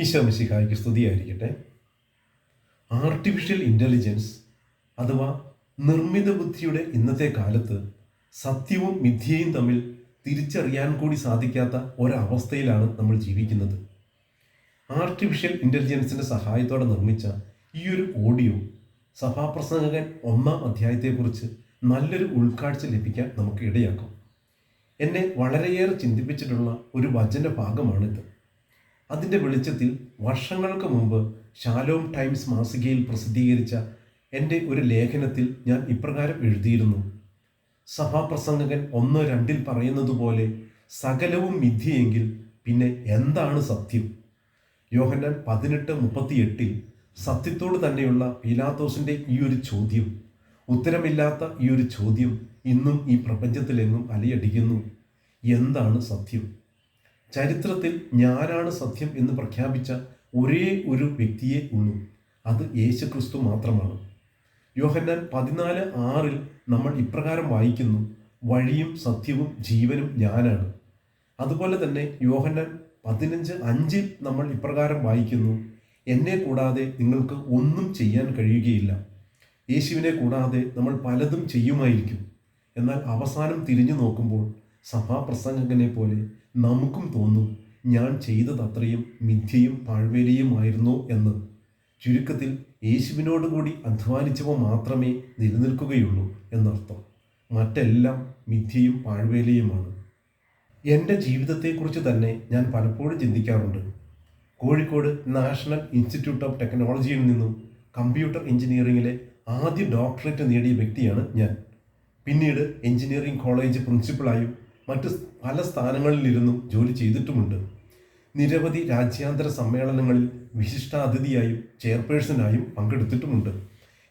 ഈശോ മിശിഹായ്ക്ക് സ്തുതിയായിരിക്കട്ടെ. Artificial intelligence അഥവാ നിർമ്മിത ബുദ്ധിയുടെ ഇന്നത്തെ കാലത്ത് സത്യവും മിഥ്യയും തമ്മിൽ തിരിച്ചറിയാൻ കൂടി സാധിക്കാത്ത ഒരവസ്ഥയിലാണ് നമ്മൾ ജീവിക്കുന്നത്. ആർട്ടിഫിഷ്യൽ ഇൻ്റലിജൻസിൻ്റെ സഹായത്തോടെ നിർമ്മിച്ച ഈ ഒരു ഓഡിയോ സഭാപ്രസംഗകൻ 1-ാം അധ്യായത്തെക്കുറിച്ച് നല്ലൊരു ഉൾക്കാഴ്ച ലഭിക്കാൻ നമുക്ക് ഇടയാക്കും. എന്നെ വളരെയേറെ ചിന്തിപ്പിച്ചിട്ടുള്ള ഒരു വചന ഭാഗമാണിത്. അതിൻ്റെ വെളിച്ചത്തിൽ വർഷങ്ങൾക്ക് മുമ്പ് ഷാലോം ടൈംസ് മാസികയിൽ പ്രസിദ്ധീകരിച്ച എൻ്റെ ഒരു ലേഖനത്തിൽ ഞാൻ ഇപ്രകാരം എഴുതിയിരുന്നു: സഭാപ്രസംഗകൻ 1:2 പറയുന്നത് പോലെ സകലവും മിഥ്യയെങ്കിൽ പിന്നെ എന്താണ് സത്യം? യോഹന്നാൻ 18:38 സത്യത്തോട് തന്നെയുള്ള പീലാത്തോസിൻ്റെ ഈ ഒരു ചോദ്യം, ഉത്തരമില്ലാത്ത ഈ ഒരു ചോദ്യം ഇന്നും ഈ പ്രപഞ്ചത്തിലെങ്ങും അലയടിക്കുന്നു. എന്താണ് സത്യം? ചരിത്രത്തിൽ ഞാനാണ് സത്യം എന്ന് പ്രഖ്യാപിച്ച ഒരേ ഒരു വ്യക്തിയേ ഉള്ളൂ, അത് യേശുക്രിസ്തു മാത്രമാണ്. യോഹന്നാൻ 14:6 നമ്മൾ ഇപ്രകാരം വായിക്കുന്നു: വഴിയും സത്യവും ജീവനും ഞാനാണ്. അതുപോലെ തന്നെ യോഹന്നാൻ 15:5 നമ്മൾ ഇപ്രകാരം വായിക്കുന്നു: എന്നെ കൂടാതെ നിങ്ങൾക്ക് ഒന്നും ചെയ്യാൻ കഴിയുകയില്ല. യേശുവിനെ കൂടാതെ നമ്മൾ പലതും ചെയ്യുമായിരിക്കും. എന്നാൽ അവസാനം തിരിഞ്ഞു നോക്കുമ്പോൾ സഭാപ്രസംഗകനെ പോലെ നമുക്കും തോന്നും, ഞാൻ ചെയ്തതത്രയും മിഥ്യയും പാഴ്വേലയുമായിരുന്നു എന്ന്. ചുരുക്കത്തിൽ യേശുവിനോടുകൂടി അധ്വാനിച്ചവ മാത്രമേ നിലനിൽക്കുകയുള്ളൂ എന്നർത്ഥം. മറ്റെല്ലാം മിഥ്യയും പാഴ്വേലയുമാണ്. എൻ്റെ ജീവിതത്തെക്കുറിച്ച് തന്നെ ഞാൻ പലപ്പോഴും ചിന്തിക്കാറുണ്ട്. കോഴിക്കോട് നാഷണൽ ഇൻസ്റ്റിറ്റ്യൂട്ട് ഓഫ് ടെക്നോളജിയിൽ നിന്നും കമ്പ്യൂട്ടർ എഞ്ചിനീയറിംഗിലെ ആദ്യ ഡോക്ടറേറ്റ് നേടിയ വ്യക്തിയാണ് ഞാൻ. പിന്നീട് എഞ്ചിനീയറിംഗ് കോളേജ് പ്രിൻസിപ്പളായും മറ്റ് പല സ്ഥാനങ്ങളിലിരുന്നും ജോലി ചെയ്തിട്ടുമുണ്ട്. നിരവധി രാജ്യാന്തര സമ്മേളനങ്ങളിൽ വിശിഷ്ടാതിഥിയായും ചെയർപേഴ്സണായും പങ്കെടുത്തിട്ടുമുണ്ട്.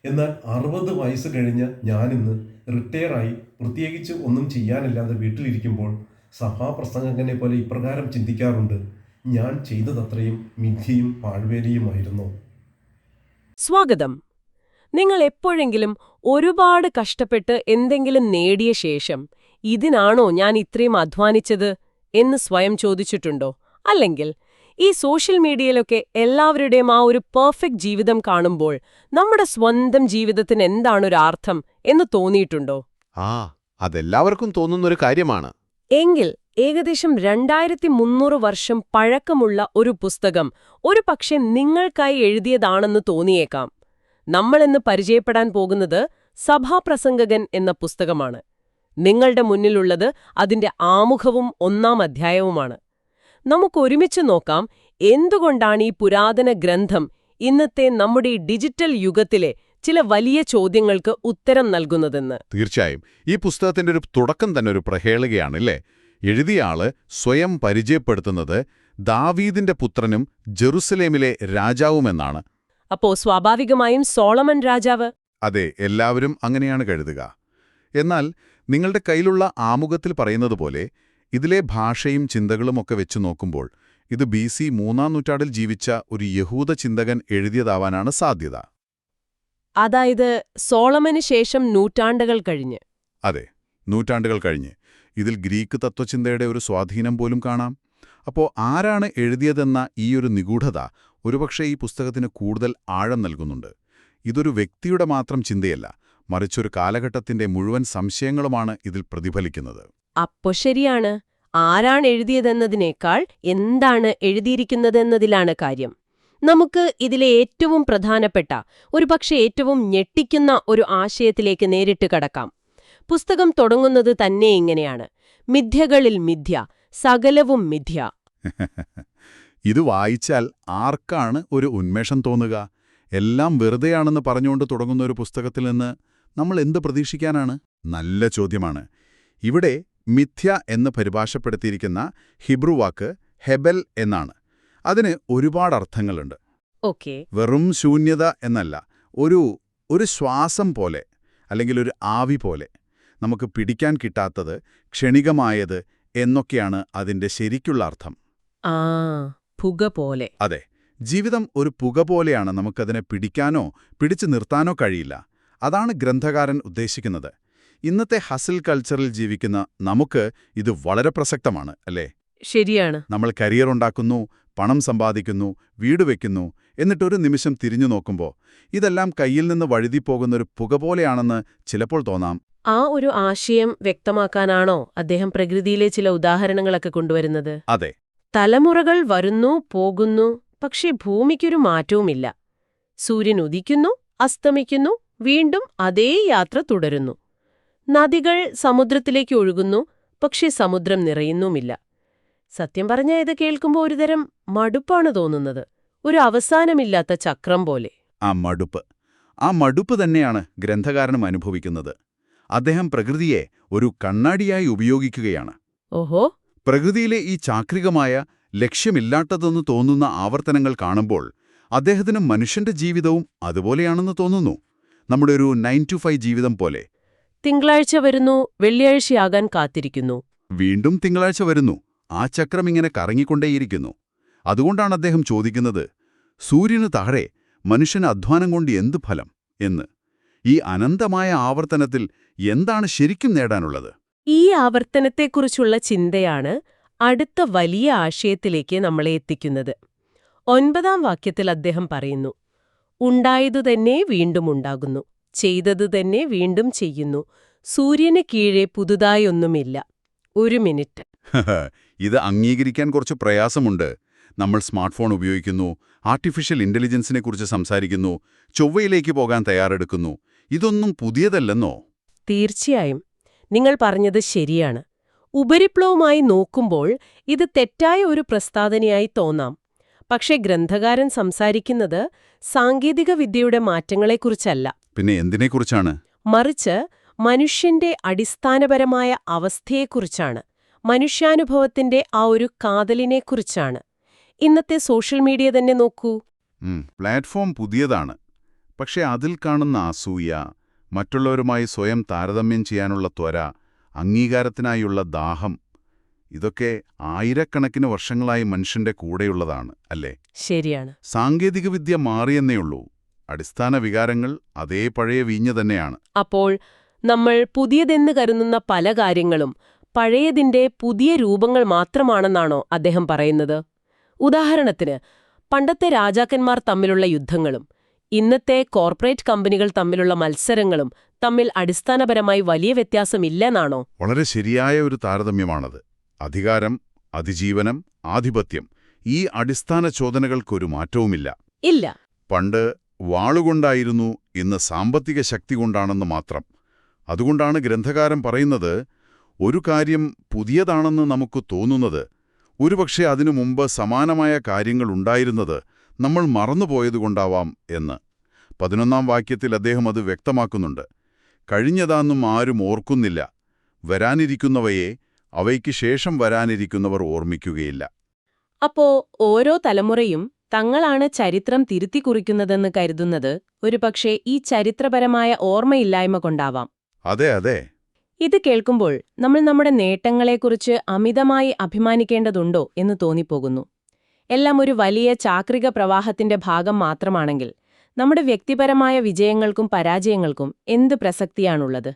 എന്നാൽ 60 വയസ്സ് കഴിഞ്ഞ ഞാനിന്ന് റിട്ടയറായി പ്രത്യേകിച്ച് ഒന്നും ചെയ്യാനില്ലാതെ വീട്ടിലിരിക്കുമ്പോൾ സഭാപ്രസംഗകനെ പോലെ ഇപ്രകാരം ചിന്തിക്കാറുണ്ട്: ഞാൻ ചെയ്തതത്രയും മിഥ്യയും പാഴ്വേലയുമായിരുന്നു. സ്വാഗതം. നിങ്ങൾ എപ്പോഴെങ്കിലും ഒരുപാട് കഷ്ടപ്പെട്ട് എന്തെങ്കിലും നേടിയ ശേഷം ഇതിനാണോ ഞാൻ ഇത്രയും അധ്വാനിച്ചത് എന്ന് സ്വയം ചോദിച്ചിട്ടുണ്ടോ? അല്ലെങ്കിൽ ഈ സോഷ്യൽ മീഡിയയിലൊക്കെ എല്ലാവരുടെയും ആ ഒരു പെർഫെക്റ്റ് ജീവിതം കാണുമ്പോൾ നമ്മുടെ സ്വന്തം ജീവിതത്തിന് എന്താണൊരർത്ഥം എന്ന് തോന്നിയിട്ടുണ്ടോ? അതെല്ലാവർക്കും തോന്നുന്നൊരു കാര്യമാണ്. എങ്കിൽ ഏകദേശം 2300 വർഷം പഴക്കമുള്ള ഒരു പുസ്തകം ഒരു പക്ഷെ നിങ്ങൾക്കായി എഴുതിയതാണെന്ന് തോന്നിയേക്കാം. നമ്മളിന്ന് പരിചയപ്പെടാൻ പോകുന്നത് സഭാപ്രസംഗകൻ എന്ന പുസ്തകമാണ്. നിങ്ങളുടെ മുന്നിലുള്ളത് അതിന്റെ ആമുഖവും 1-ാം അധ്യായവുമാണ്. നമുക്കൊരുമിച്ച് നോക്കാം എന്തുകൊണ്ടാണ് ഈ പുരാതന ഗ്രന്ഥം ഇന്നത്തെ നമ്മുടെ ഈ ഡിജിറ്റൽ യുഗത്തിലെ ചില വലിയ ചോദ്യങ്ങൾക്ക് ഉത്തരം നൽകുന്നതെന്ന്. തീർച്ചയായും ഈ പുസ്തകത്തിന്റെ ഒരു തുടക്കം തന്നെ ഒരു പ്രഹേളികയാണല്ലേ. എഴുതിയയാള് സ്വയം പരിചയപ്പെടുത്തുന്നത് ദാവീദിന്റെ പുത്രനും ജെറുസലേമിലെ രാജാവുമെന്നാണ്. അപ്പോ സ്വാഭാവികമായും സോളമൻ രാജാവ്? അതെ, എല്ലാവരും അങ്ങനെയാണ് കരുതുക. എന്നാൽ നിങ്ങളുടെ കയ്യിലുള്ള ആമുഖത്തിൽ പറയുന്നത് പോലെ ഇതിലെ ഭാഷയും ചിന്തകളുമൊക്കെ വെച്ചു നോക്കുമ്പോൾ ഇത് BC 3-ാം നൂറ്റാണ്ടിൽ ജീവിച്ച ഒരു യഹൂദ ചിന്തകൻ എഴുതിയതാവാനാണ് സാധ്യത. അതായത് സോളമന് ശേഷം നൂറ്റാണ്ടുകൾ കഴിഞ്ഞ്. അതെ, നൂറ്റാണ്ടുകൾ കഴിഞ്ഞ്. ഇതിൽ ഗ്രീക്ക് തത്വചിന്തയുടെ ഒരു സ്വാധീനം പോലും കാണാം. അപ്പോൾ ആരാണ് എഴുതിയതെന്ന ഈയൊരു നിഗൂഢത ഒരുപക്ഷെ ഈ പുസ്തകത്തിന് കൂടുതൽ ആഴം നൽകുന്നുണ്ട്. ഇതൊരു വ്യക്തിയുടെ മാത്രം ചിന്തയല്ല, മറിച്ചൊരു കാലഘട്ടത്തിന്റെ മുഴുവൻ സംശയങ്ങളുമാണ് ഇതിൽ പ്രതിഫലിക്കുന്നത്. അപ്പോ ശരിയാണ്, ആരാണ് എഴുതിയതെന്നതിനേക്കാൾ എന്താണ് എഴുതിയിരിക്കുന്നതെന്നതിലാണ് കാര്യം. നമുക്ക് ഇതിലെ ഏറ്റവും പ്രധാനപ്പെട്ട, ഒരുപക്ഷെ ഏറ്റവും ഞെട്ടിക്കുന്ന ഒരു ആശയത്തിലേക്ക് നേരിട്ട് കടക്കാം. പുസ്തകം തുടങ്ങുന്നത് തന്നെ ഇങ്ങനെയാണ്: മിഥ്യകളിൽ മിഥ്യ, സകലവും മിഥ്യ. ഇത് വായിച്ചാൽ ആർക്കാണ് ഒരു ഉന്മേഷം തോന്നുക? എല്ലാം വെറുതെയാണെന്ന് പറഞ്ഞുകൊണ്ട് തുടങ്ങുന്ന ഒരു പുസ്തകത്തിൽ നിന്ന് നമ്മൾ എന്ത് പ്രതീക്ഷിക്കാനാണ്? നല്ല ചോദ്യമാണ്. ഇവിടെ മിഥ്യ എന്ന് പരിഭാഷപ്പെടുത്തിയിരിക്കുന്ന ഹിബ്രു വാക്ക് ഹെബൽ എന്നാണ്. അതിന് ഒരുപാട് അർത്ഥങ്ങളുണ്ട്. വെറും ശൂന്യത എന്നല്ല, ഒരു ശ്വാസം പോലെ, അല്ലെങ്കിൽ ഒരു ആവി പോലെ, നമുക്ക് പിടിക്കാൻ കിട്ടാത്തത്, ക്ഷണികമായത് എന്നൊക്കെയാണ് അതിന്റെ ശരിക്കുള്ള അർത്ഥം. പുക പോലെ. അതെ, ജീവിതം ഒരു പുക പോലെയാണ്. നമുക്കതിനെ പിടിക്കാനോ പിടിച്ചു നിർത്താനോ കഴിയില്ല. അതാണ് ഗ്രന്ഥകാരൻ ഉദ്ദേശിക്കുന്നത്. ഇന്നത്തെ ഹസിൽ കൾച്ചറിൽ ജീവിക്കുന്ന നമുക്ക് ഇത് വളരെ പ്രസക്തമാണ്, അല്ലേ? ശരിയാണ്. നമ്മൾ കരിയർ ഉണ്ടാക്കുന്നു, പണം സമ്പാദിക്കുന്നു, വീട് വയ്ക്കുന്നു, എന്നിട്ടൊരു നിമിഷം തിരിഞ്ഞു നോക്കുമ്പോൾ ഇതെല്ലാം കയ്യിൽ നിന്ന് വഴുതിപ്പോകുന്നൊരു പുക പോലെയാണെന്ന് ചിലപ്പോൾ തോന്നാം. ആ ഒരു ആശയം വ്യക്തമാക്കാനാണോ അദ്ദേഹം പ്രകൃതിയിലെ ചില ഉദാഹരണങ്ങളൊക്കെ കൊണ്ടുവരുന്നത്? അതെ. തലമുറകൾ വരുന്നു പോകുന്നു, പക്ഷേ ഭൂമിക്കൊരു മാറ്റവുമില്ല. സൂര്യൻ ഉദിക്കുന്നു, അസ്തമിക്കുന്നു, വീണ്ടും അതേ യാത്ര തുടരുന്നു. നദികൾ സമുദ്രത്തിലേക്ക് ഒഴുകുന്നു, പക്ഷേ സമുദ്രം നിറയുന്നുമില്ല. സത്യം പറഞ്ഞാൽ ഇത് കേൾക്കുമ്പോൾ ഒരുതരം മടുപ്പാണ് തോന്നുന്നത്. ഒരു അവസാനമില്ലാത്ത ചക്രം പോലെ. ആ മടുപ്പ് തന്നെയാണ് ഗ്രന്ഥകാരനും അനുഭവിക്കുന്നത്. അദ്ദേഹം പ്രകൃതിയെ ഒരു കണ്ണാടിയായി ഉപയോഗിക്കുകയാണ്. ഓഹോ. പ്രകൃതിയിലെ ഈ ചാക്രികമായ, ലക്ഷ്യമില്ലാത്തതെന്ന് തോന്നുന്ന ആവർത്തനങ്ങൾ കാണുമ്പോൾ അദ്ദേഹത്തിന് മനുഷ്യന്റെ ജീവിതവും അതുപോലെയാണെന്ന് തോന്നുന്നു. നമ്മുടെ ഒരു 9 to 5 ജീവിതം പോലെ. തിങ്കളാഴ്ച വരുന്നു, വെള്ളിയാഴ്ചയാകാൻ കാത്തിരിക്കുന്നു. വീണ്ടും തിങ്കളാഴ്ച വരുന്നു, ആ ചക്രം ഇങ്ങനെ കറങ്ങിക്കൊണ്ടേയിരിക്കുന്നു. അതുകൊണ്ടാണ് അദ്ദേഹം ചോദിക്കുന്നത്, സൂര്യന് താഴെ മനുഷ്യന് അധ്വാനം കൊണ്ട് എന്ത് ഫലം എന്ന്. ഈ അനന്തമായ ആവർത്തനത്തിൽ എന്താണ് ശരിക്കും നേടാനുള്ളത്? ഈ ആവർത്തനത്തെക്കുറിച്ചുള്ള ചിന്തയാണ് അടുത്ത വലിയ ആശയത്തിലേക്ക് നമ്മളെ എത്തിക്കുന്നത്. 9-ാം വാക്യത്തിൽ അദ്ദേഹം പറയുന്നു, ഉണ്ടായതുതന്നെ വീണ്ടും ഉണ്ടാകുന്നു, ചെയ്തതുതന്നെ വീണ്ടും ചെയ്യുന്നു, സൂര്യന് കീഴെ പുതുതായൊന്നുമില്ല. ഒരു മിനിറ്റ്. ഇത് അംഗീകരിക്കാൻ കുറച്ച് പ്രയാസമുണ്ട്. നമ്മൾ സ്മാർട്ട് ഫോൺ ഉപയോഗിക്കുന്നു, ആർട്ടിഫിഷ്യൽ ഇന്റലിജൻസിനെക്കുറിച്ച് സംസാരിക്കുന്നു, ചൊവ്വയിലേക്ക് പോകാൻ തയ്യാറെടുക്കുന്നു. ഇതൊന്നും പുതിയതല്ലെന്നോ? തീർച്ചയായും. നിങ്ങൾ പറഞ്ഞത് ശരിയാണ്. ഉപരിപ്ലവമായി നോക്കുമ്പോൾ ഇത് തെറ്റായ ഒരു പ്രസ്താവനയായി തോന്നാം. പക്ഷേ ഗ്രന്ഥകാരൻ സംസാരിക്കുന്നത് സാങ്കേതികവിദ്യയുടെ മാറ്റങ്ങളെക്കുറിച്ചല്ല. പിന്നെ എന്തിനെക്കുറിച്ചാണ്? മറിച്ച് മനുഷ്യന്റെ അടിസ്ഥാനപരമായ അവസ്ഥയെക്കുറിച്ചാണ്. മനുഷ്യാനുഭവത്തിന്റെ ആ ഒരു കാതലിനെക്കുറിച്ചാണ്. ഇന്നത്തെ സോഷ്യൽ മീഡിയ തന്നെ നോക്കൂ. പ്ലാറ്റ്ഫോം പുതിയതാണ്. പക്ഷേ അതിൽ കാണുന്ന അസൂയ, മറ്റുള്ളവരുമായി സ്വയം താരതമ്യം ചെയ്യാനുള്ള ത്വര, അംഗീകാരത്തിനായുള്ള ദാഹം, ഇതൊക്കെ ആയിരക്കണക്കിന് വർഷങ്ങളായി മനുഷ്യന്റെ കൂടെയുള്ളതാണ്, അല്ലേ? ശരിയാണ്. സാങ്കേതികവിദ്യ മാറിയെന്നേയുള്ളൂ. അടിസ്ഥാന വികാരങ്ങൾ അതേ പഴയ വീഞ്ഞ് തന്നെയാണ്. അപ്പോൾ നമ്മൾ പുതിയതെന്ന് കരുതുന്ന പല കാര്യങ്ങളും പഴയതിന്റെ പുതിയ രൂപങ്ങൾ മാത്രമാണെന്നാണോ അദ്ദേഹം പറയുന്നത്? ഉദാഹരണത്തിന്, പണ്ടത്തെ രാജാക്കന്മാർ തമ്മിലുള്ള യുദ്ധങ്ങളും ഇന്നത്തെ കോർപ്പറേറ്റ് കമ്പനികൾ തമ്മിലുള്ള മത്സരങ്ങളും തമ്മിൽ അടിസ്ഥാനപരമായി വലിയ വ്യത്യാസമില്ലെന്നാണോ? വളരെ ശരിയായ ഒരു താരതമ്യമാണത്. അധികാരം, അതിജീവനം, ആധിപത്യം, ഈ അടിസ്ഥാന ചോദനകൾക്കൊരു മാറ്റവുമില്ല. ഇല്ല. പണ്ട് വാളുകൊണ്ടായിരുന്നു, ഇന്ന് സാമ്പത്തിക ശക്തി കൊണ്ടാണെന്ന് മാത്രം. അതുകൊണ്ടാണ് ഗ്രന്ഥകാരൻ പറയുന്നത്, ഒരു കാര്യം പുതിയതാണെന്ന് നമുക്ക് തോന്നുന്നത് ഒരുപക്ഷെ അതിനു മുമ്പ് സമാനമായ കാര്യങ്ങളുണ്ടായിരുന്നത് നമ്മൾ മറന്നുപോയതുകൊണ്ടാവാം എന്ന്. 11-ാം വാക്യത്തിൽ അദ്ദേഹം അത് വ്യക്തമാക്കുന്നുണ്ട്. കഴിഞ്ഞതാന്നും ആരും ഓർക്കുന്നില്ല, വരാനിരിക്കുന്നവയെ അവയ്ക്ക് ശേഷം വരാനിരിക്കുന്നവർ ഓർമ്മിക്കുകയില്ല. അപ്പോ ഓരോ തലമുറയും തങ്ങളാണ് ചരിത്രം തിരുത്തിക്കുറിക്കുന്നതെന്ന് കരുതുന്നത് ഒരുപക്ഷെ ഈ ചരിത്രപരമായ ഓർമ്മയില്ലായ്മ കൊണ്ടാവാം. അതെ. ഇത് കേൾക്കുമ്പോൾ നമ്മൾ നമ്മുടെ നേട്ടങ്ങളെക്കുറിച്ച് അമിതമായി അഭിമാനിക്കേണ്ടതുണ്ടോ എന്ന് തോന്നിപ്പോകുന്നു. എല്ലാം ഒരു വലിയ ചാക്രിക പ്രവാഹത്തിന്റെ ഭാഗം മാത്രമാണെങ്കിൽ നമ്മുടെ വ്യക്തിപരമായ വിജയങ്ങൾക്കും പരാജയങ്ങൾക്കും എന്ത് പ്രസക്തിയാണുള്ളത്?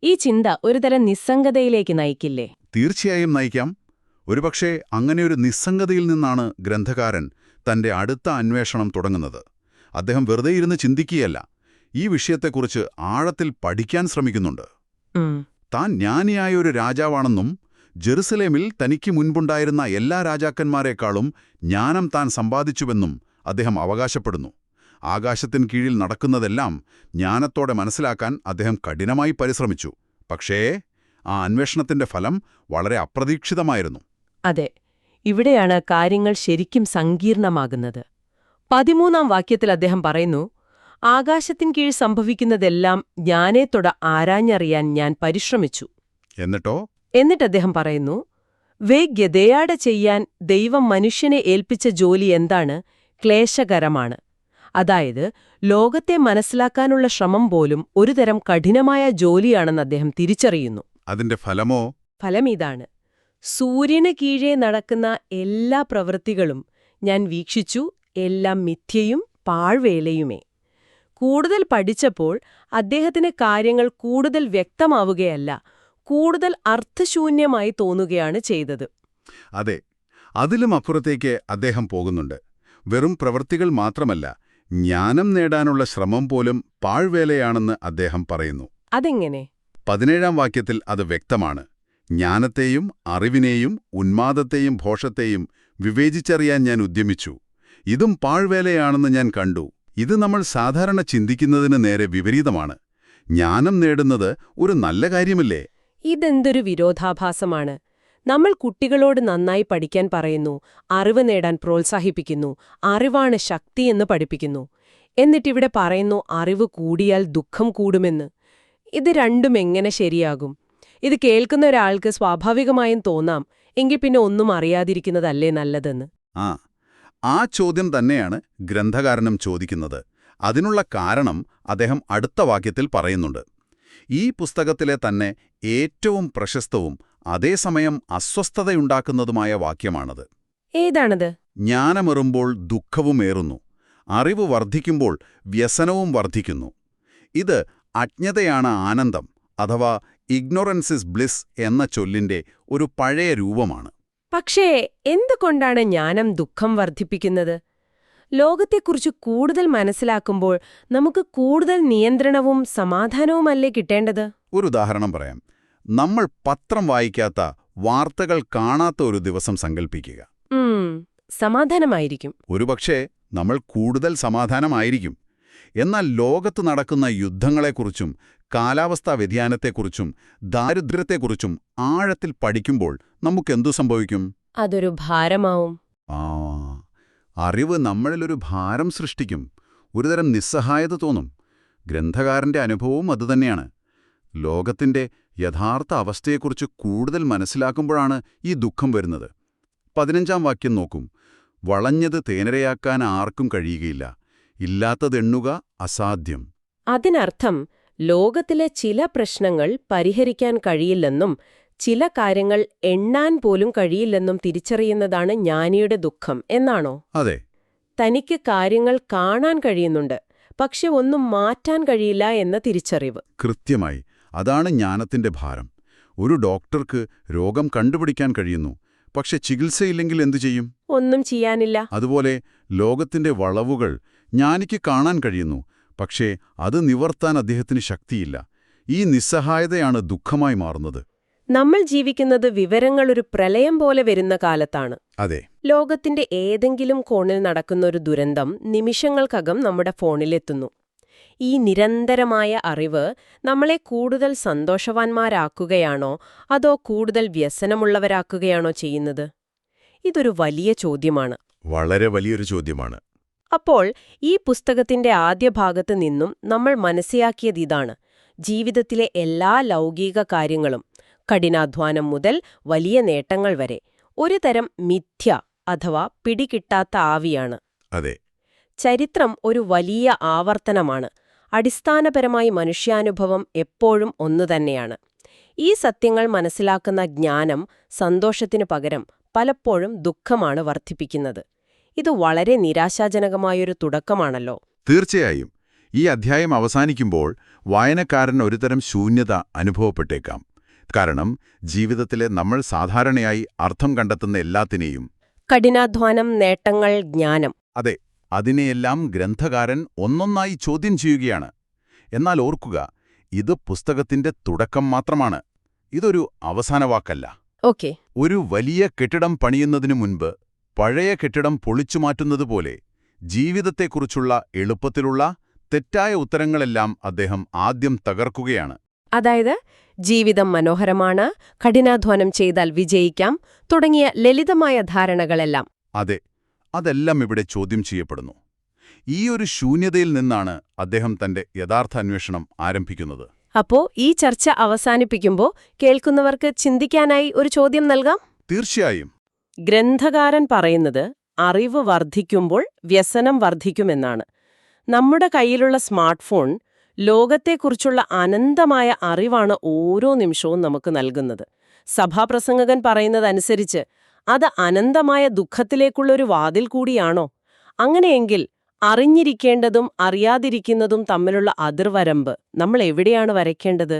ഈ ചിന്ത ഒരുതരം നിസ്സംഗതയിലേക്ക് നയിക്കില്ലേ? തീർച്ചയായും നയിക്കാം. ഒരുപക്ഷെ അങ്ങനെയൊരു നിസ്സംഗതയിൽ നിന്നാണ് ഗ്രന്ഥകാരൻ തന്റെ അടുത്ത അന്വേഷണം തുടങ്ങുന്നത്. അദ്ദേഹം വെറുതെ ഇരുന്ന് ചിന്തിക്കുകയല്ല, ഈ വിഷയത്തെക്കുറിച്ച് ആഴത്തിൽ പഠിക്കാൻ ശ്രമിക്കുന്നുണ്ട്. താൻ ജ്ഞാനിയായ ഒരു രാജാവാണെന്നും ജെറുസലേമിൽ തനിക്ക് മുൻപുണ്ടായിരുന്ന എല്ലാ രാജാക്കന്മാരെക്കാളും ജ്ഞാനം താൻ സമ്പാദിച്ചുവെന്നും അദ്ദേഹം അവകാശപ്പെടുന്നു. ആകാശത്തിൻ കീഴിൽ നടക്കുന്നതെല്ലാം ജ്ഞാനത്തോടെ മനസ്സിലാക്കാൻ അദ്ദേഹം കഠിനമായി പരിശ്രമിച്ചു. പക്ഷേ ആ അന്വേഷണത്തിന്റെ ഫലം വളരെ അപ്രതീക്ഷിതമായിരുന്നു. അതെ, ഇവിടെയാണ് കാര്യങ്ങൾ ശരിക്കും സങ്കീർണമാകുന്നത്. 13-ാം വാക്യത്തിൽ അദ്ദേഹം പറയുന്നു, ആകാശത്തിൻ കീഴ് സംഭവിക്കുന്നതെല്ലാം ജ്ഞാനത്തോടെ ആരാഞ്ഞറിയാൻ ഞാൻ പരിശ്രമിച്ചു. എന്നിട്ട് അദ്ദേഹം പറയുന്നു, വേഗതയോടെ ചെയ്യാൻ ദൈവം മനുഷ്യനെ ഏൽപ്പിച്ച ജോലി എന്താണ്? ക്ലേശകരമാണ്. അതായത് ലോകത്തെ മനസ്സിലാക്കാനുള്ള ശ്രമം പോലും ഒരുതരം കഠിനമായ ജോലിയാണെന്ന് അദ്ദേഹം തിരിച്ചറിയുന്നു. അതിന്റെ ഫലമോ? ഫലമിതാണ്, സൂര്യന് കീഴെ നടക്കുന്ന എല്ലാ പ്രവൃത്തികളും ഞാൻ വീക്ഷിച്ചു, എല്ലാം മിഥ്യയും പാഴ്വേലയുമേ. കൂടുതൽ പഠിച്ചപ്പോൾ അദ്ദേഹത്തിന് കാര്യങ്ങൾ കൂടുതൽ വ്യക്തമാവുകയല്ല, കൂടുതൽ അർത്ഥശൂന്യമായി തോന്നുകയാണ് ചെയ്തത്. അതെ, അതിലും അപ്പുറത്തേക്ക് അദ്ദേഹം പോകുന്നുണ്ട്. വെറും പ്രവൃത്തികൾ മാത്രമല്ല, ജ്ഞാനം നേടാനുള്ള ശ്രമം പോലും പാഴ്വേലയാണെന്ന് അദ്ദേഹം പറയുന്നു. അതെങ്ങനെ? 17-ാം വാക്യത്തിൽ അത് വ്യക്തമാണ്. ജ്ഞാനത്തെയും അറിവിനെയും ഉന്മാദത്തെയും ഭോഷത്തെയും വിവേചിച്ചറിയാൻ ഞാൻ ഉദ്യമിച്ചു. ഇതും പാഴ്വേലയാണെന്ന് ഞാൻ കണ്ടു. ഇത് നമ്മൾ സാധാരണ ചിന്തിക്കുന്നതിന് നേരെ വിപരീതമാണ്. ജ്ഞാനം നേടുന്നത് ഒരു നല്ല കാര്യമല്ലേ? ഇതെന്തൊരു വിരോധാഭാസമാണ്. നമ്മൾ കുട്ടികളോട് നന്നായി പഠിക്കാൻ പറയുന്നു, അറിവ് നേടാൻ പ്രോത്സാഹിപ്പിക്കുന്നു, അറിവാണ് ശക്തിയെന്ന് പഠിപ്പിക്കുന്നു. എന്നിട്ടിവിടെ പറയുന്നു അറിവ് കൂടിയാൽ ദുഃഖം കൂടുമെന്ന്. ഇത് രണ്ടും എങ്ങനെ ശരിയാകും? ഇത് കേൾക്കുന്ന ഒരാൾക്ക് സ്വാഭാവികമായും തോന്നാം, എങ്കിൽ പിന്നെ ഒന്നും അറിയാതിരിക്കുന്നതല്ലേ നല്ലതെന്ന്. ആ ചോദ്യം തന്നെയാണ് ഗ്രന്ഥകാരനും ചോദിക്കുന്നത്. അതിനുള്ള കാരണം അദ്ദേഹം അടുത്ത വാക്യത്തിൽ പറയുന്നുണ്ട്. ഈ പുസ്തകത്തിലെ തന്നെ ഏറ്റവും പ്രശസ്തവും അതേസമയം അസ്വസ്ഥതയുണ്ടാക്കുന്നതുമായ വാക്യമാണത്. ഏതാണത്? ജ്ഞാനമേറുമ്പോൾ ദുഃഖവുമേറുന്നു, അറിവ് വർദ്ധിക്കുമ്പോൾ വ്യസനവും വർദ്ധിക്കുന്നു. ഇത് അജ്ഞതയാണ് ആനന്ദം, അഥവാ ഇഗ്നോറൻസ് ഇസ് ബ്ലിസ് എന്ന ചൊല്ലിന്റെ ഒരു പഴയ രൂപമാണ്. പക്ഷേ എന്തുകൊണ്ടാണ് ജ്ഞാനം ദുഃഖം വർദ്ധിപ്പിക്കുന്നത്? ലോകത്തെക്കുറിച്ച് കൂടുതൽ മനസ്സിലാക്കുമ്പോൾ നമുക്ക് കൂടുതൽ നിയന്ത്രണവും സമാധാനവുമല്ലേ കിട്ടേണ്ടത്? ഒരു ഉദാഹരണം പറയാം. നമ്മൾ പത്രം വായിക്കാത്ത, വാർത്തകൾ കാണാത്ത ഒരു ദിവസം സങ്കൽപ്പിക്കുക. സമാധാനമായിരിക്കും. ഒരുപക്ഷേ നമ്മൾ കൂടുതൽ സമാധാനമായിരിക്കും. എന്നാൽ ലോകത്ത് നടക്കുന്ന യുദ്ധങ്ങളെക്കുറിച്ചും കാലാവസ്ഥാ വ്യതിയാനത്തെക്കുറിച്ചും ദാരിദ്ര്യത്തെക്കുറിച്ചും ആഴത്തിൽ പഠിക്കുമ്പോൾ നമുക്കെന്തു സംഭവിക്കും? അതൊരു ഭാരമാവും. അറിവ് നമ്മളിലൊരു ഭാരം സൃഷ്ടിക്കും. ഒരുതരം നിസ്സഹായത തോന്നും. ഗ്രന്ഥകാരന്റെ അനുഭവവും അതുതന്നെയാണ്. ലോകത്തിന്റെ യഥാർത്ഥ അവസ്ഥയെക്കുറിച്ച് കൂടുതൽ മനസ്സിലാക്കുമ്പോഴാണ് ഈ ദുഃഖം വരുന്നത്. 15-ാം വാക്യം നോക്കും. വളഞ്ഞത് തേനരയാക്കാൻ ആർക്കും കഴിയുകയില്ല, ഇല്ലാത്തതെണ്ണുക അസാധ്യം. അതിനർത്ഥം ലോകത്തിലെ ചില പ്രശ്നങ്ങൾ പരിഹരിക്കാൻ കഴിയില്ലെന്നും ചില കാര്യങ്ങൾ എണ്ണാൻ പോലും കഴിയില്ലെന്നും തിരിച്ചറിയുന്നതാണ് ജ്ഞാനിയുടെ ദുഃഖം എന്നാണോ? അതെ. തനിക്ക് കാര്യങ്ങൾ കാണാൻ കഴിയുന്നുണ്ട്, പക്ഷെ ഒന്നും മാറ്റാൻ കഴിയില്ല എന്ന തിരിച്ചറിവ്. കൃത്യമായി. അതാണ് ജ്ഞാനത്തിന്റെ ഭാരം. ഒരു ഡോക്ടർക്ക് രോഗം കണ്ടുപിടിക്കാൻ കഴിയുന്നു, പക്ഷെ ചികിത്സയില്ലെങ്കിൽ എന്തു ചെയ്യും? ഒന്നും ചെയ്യാനില്ല. അതുപോലെ ലോകത്തിന്റെ വളവുകൾ ജ്ഞാനിക്ക് കാണാൻ കഴിയുന്നു, പക്ഷേ അത് നിവർത്താൻ അദ്ദേഹത്തിന് ശക്തിയില്ല. ഈ നിസ്സഹായതയാണ് ദുഃഖമായി മാറുന്നത്. നമ്മൾ ജീവിക്കുന്നത് വിവരങ്ങളൊരു പ്രളയം പോലെ വരുന്ന കാലത്താണ്. അതെ. ലോകത്തിന്റെ ഏതെങ്കിലും കോണിൽ നടക്കുന്ന ഒരു ദുരന്തം നിമിഷങ്ങൾക്കകം നമ്മുടെ ഫോണിലെത്തുന്നു. ഈ നിരന്തരമായ അറിവ് നമ്മളെ കൂടുതൽ സന്തോഷവാന്മാരാക്കുകയാണോ അതോ കൂടുതൽ വ്യസനമുള്ളവരാക്കുകയാണോ ചെയ്യുന്നത്? ഇതൊരു വലിയ ചോദ്യമാണ്. വളരെ വലിയൊരു ചോദ്യമാണ്. അപ്പോൾ ഈ പുസ്തകത്തിന്റെ ആദ്യ ഭാഗത്ത് നിന്നും നമ്മൾ മനസ്സിലാക്കിയതിതാണ്: ജീവിതത്തിലെ എല്ലാ ലൗകിക കാര്യങ്ങളും, കഠിനാധ്വാനം മുതൽ വലിയ നേട്ടങ്ങൾ വരെ, ഒരു തരം മിഥ്യ അഥവാ പിടികിട്ടാത്ത ആവിയാണ്. അതെ. ചരിത്രം ഒരു വലിയ ആവർത്തനമാണ്. അടിസ്ഥാനപരമായി മനുഷ്യാനുഭവം എപ്പോഴും ഒന്നുതന്നെയാണ്. ഈ സത്യങ്ങൾ മനസ്സിലാക്കുന്ന ജ്ഞാനം സന്തോഷത്തിനു പകരം പലപ്പോഴും ദുഃഖമാണ് വർദ്ധിപ്പിക്കുന്നത്. ഇത് വളരെ നിരാശാജനകമായൊരു തുടക്കമാണല്ലോ. തീർച്ചയായും. ഈ അധ്യായം അവസാനിക്കുമ്പോൾ വായനക്കാരൻ ഒരുതരം ശൂന്യത അനുഭവപ്പെട്ടേക്കാം. കാരണം ജീവിതത്തിലെ നമ്മൾ സാധാരണയായി അർത്ഥം കണ്ടെത്തുന്ന എല്ലാത്തിനെയും, കഠിനാധ്വാനം, നേട്ടങ്ങൾ, ജ്ഞാനം, അതെ, അതിനെയെല്ലാം ഗ്രന്ഥകാരൻ ഒന്നൊന്നായി ചോദ്യം ചെയ്യുകയാണ്. എന്നാൽ ഓർക്കുക, ഇത് പുസ്തകത്തിന്റെ തുടക്കം മാത്രമാണ്. ഇതൊരു അവസാന വാക്കല്ല. ഓക്കെ. ഒരു വലിയ കെട്ടിടം പണിയുന്നതിനു മുൻപ് പഴയ കെട്ടിടം പൊളിച്ചുമാറ്റുന്നതുപോലെ ജീവിതത്തെക്കുറിച്ചുള്ള എളുപ്പത്തിലുള്ള തെറ്റായ ഉത്തരങ്ങളെല്ലാം അദ്ദേഹം ആദ്യം തകർക്കുകയാണ്. അതായത് ജീവിതം മനോഹരമാണ്, കഠിനാധ്വാനം ചെയ്താൽ വിജയിക്കാം തുടങ്ങിയ ലളിതമായ ധാരണകളെല്ലാം. അതെ, അതെല്ലാം ഇവിടെ ചോദ്യം ചെയ്യപ്പെടുന്നു. ഈ ഒരു ശൂന്യതയിൽ നിന്നാണ് അദ്ദേഹം തന്റെ യഥാർത്ഥ അന്വേഷണം ആരംഭിക്കുന്നത്. അപ്പോ ഈ ചർച്ച അവസാനിപ്പിക്കുമ്പോൾ കേൾക്കുന്നവർക്ക് ചിന്തിക്കാനായി ഒരു ചോദ്യം നൽകാം. തീർച്ചയായും. ഗ്രന്ഥകാരൻ പറയുന്നത് അറിവ് വർദ്ധിക്കുമ്പോൾ വ്യസനം വർദ്ധിക്കുമെന്നാണ്. നമ്മുടെ കയ്യിലുള്ള സ്മാർട്ട് ഫോൺ ലോകത്തെക്കുറിച്ചുള്ള അനന്തമായ അറിവാണ് ഓരോ നിമിഷവും നമുക്ക് നൽകുന്നത്. സഭാപ്രസംഗകൻ പറയുന്നതനുസരിച്ച് അത് അനന്തമായ ദുഃഖത്തിലേക്കുള്ളൊരു വാതിൽ കൂടിയാണോ? അങ്ങനെയെങ്കിൽ അറിഞ്ഞിരിക്കേണ്ടതും അറിയാതിരിക്കുന്നതും തമ്മിലുള്ള അതിർവരമ്പ് നമ്മൾ എവിടെയാണ് വരയ്ക്കേണ്ടത്?